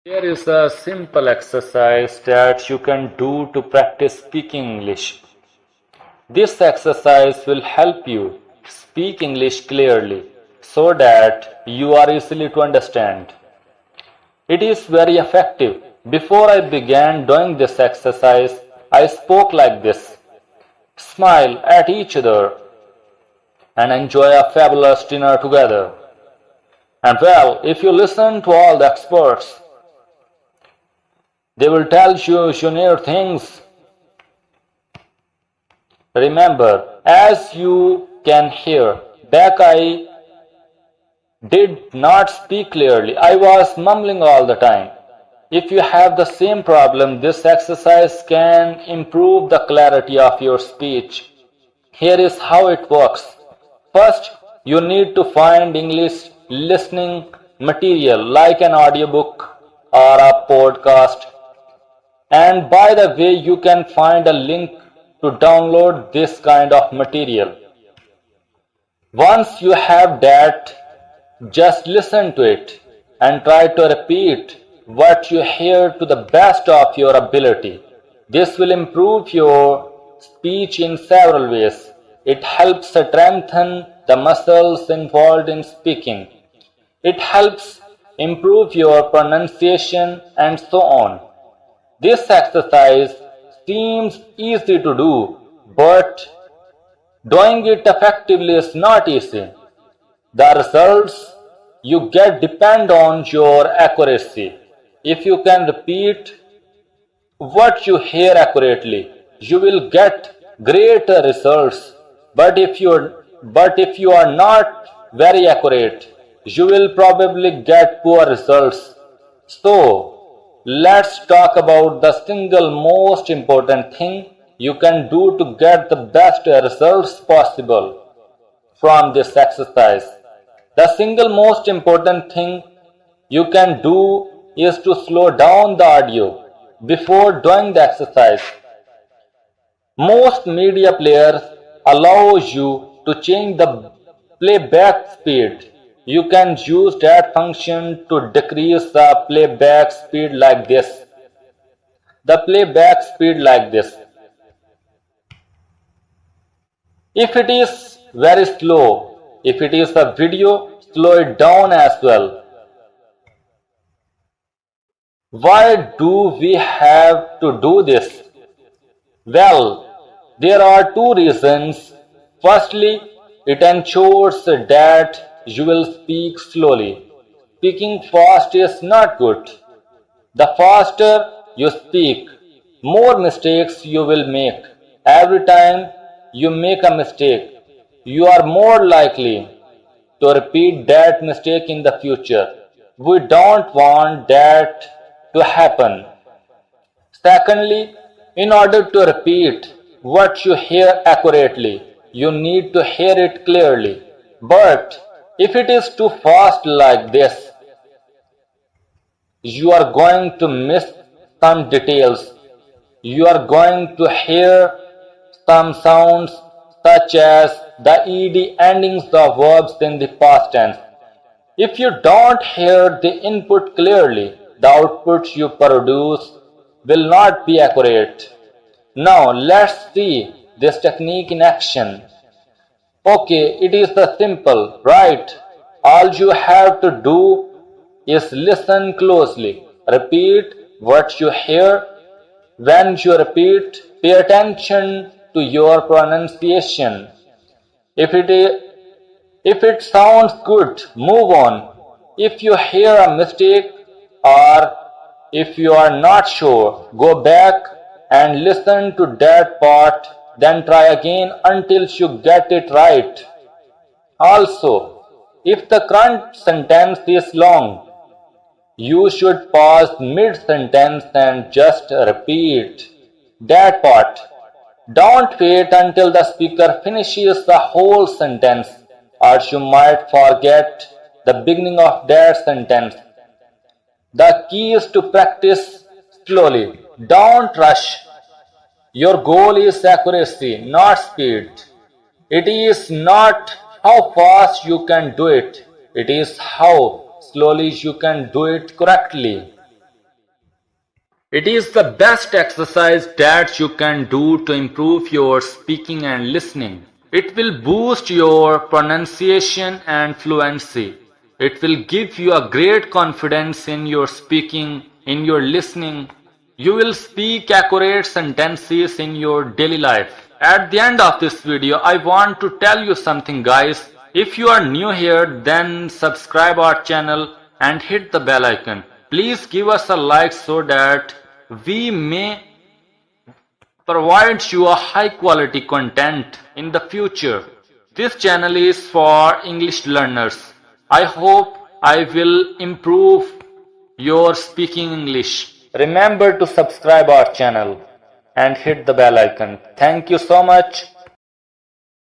Here is a simple exercise that you can do to practice speaking English. This exercise will help you speak English clearly so that you are easily to understand. It is very effective. Before I began doing this exercise, I spoke like this. Smile at each other and enjoy a fabulous dinner together. And well, if you listen to all the experts, they will tell you junior things. Remember, as you can hear, back I did not speak clearly. I was mumbling all the time. If you have the same problem, this exercise can improve the clarity of your speech. Here is how it works. First, you need to find English listening material like an audiobook or a podcast. And by the way, you can find a link to download this kind of material. Once you have that, just listen to it and try to repeat what you hear to the best of your ability. This will improve your speech in several ways. It helps strengthen the muscles involved in speaking. It helps improve your pronunciation and so on. This exercise seems easy to do, but doing it effectively is not easy. The results you get depend on your accuracy. If you can repeat what you hear accurately, you will get greater results. But if you are not very accurate, you will probably get poor results. So, let's talk about the single most important thing you can do to get the best results possible from this exercise. The single most important thing you can do is to slow down the audio before doing the exercise. Most media players allow you to change the playback speed. You can use that function to decrease the playback speed like this. The playback speed like this. If it is very slow, if it is a video, slow it down as well. Why do we have to do this? Well, there are two reasons. Firstly, it ensures that you will speak slowly. Speaking fast is not good. The faster you speak, more mistakes you will make. Every time you make a mistake, you are more likely to repeat that mistake in the future. We don't want that to happen. Secondly, in order to repeat what you hear accurately, you need to hear it clearly. But if it is too fast like this, you are going to miss some details. You are going to hear some sounds such as the ed endings of verbs in the past tense. If you don't hear the input clearly, the output you produce will not be accurate. Now let's see this technique in action. Okay, it is the simple, right? All you have to do is listen closely. Repeat what you hear. When you repeat, pay attention to your pronunciation. If it sounds good, move on. If you hear a mistake or if you are not sure, go back and listen to that part, then try again until you get it right. Also, if the current sentence is long, you should pause mid-sentence and just repeat that part. Don't wait until the speaker finishes the whole sentence, or you might forget the beginning of that sentence. The key is to practice slowly. Don't rush. Your goal is accuracy, not speed. It is not how fast you can do it. It is how slowly you can do it correctly. It is the best exercise that you can do to improve your speaking and listening. It will boost your pronunciation and fluency. It will give you a great confidence in your speaking, in your listening. You will speak accurate sentences in your daily life. At the end of this video, I want to tell you something, guys. If you are new here, then subscribe our channel and hit the bell icon. Please give us a like so that we may provide you a high quality content in the future. This channel is for English learners. I hope I will improve your speaking English. Remember to subscribe our channel and hit the bell icon. Thank you so much.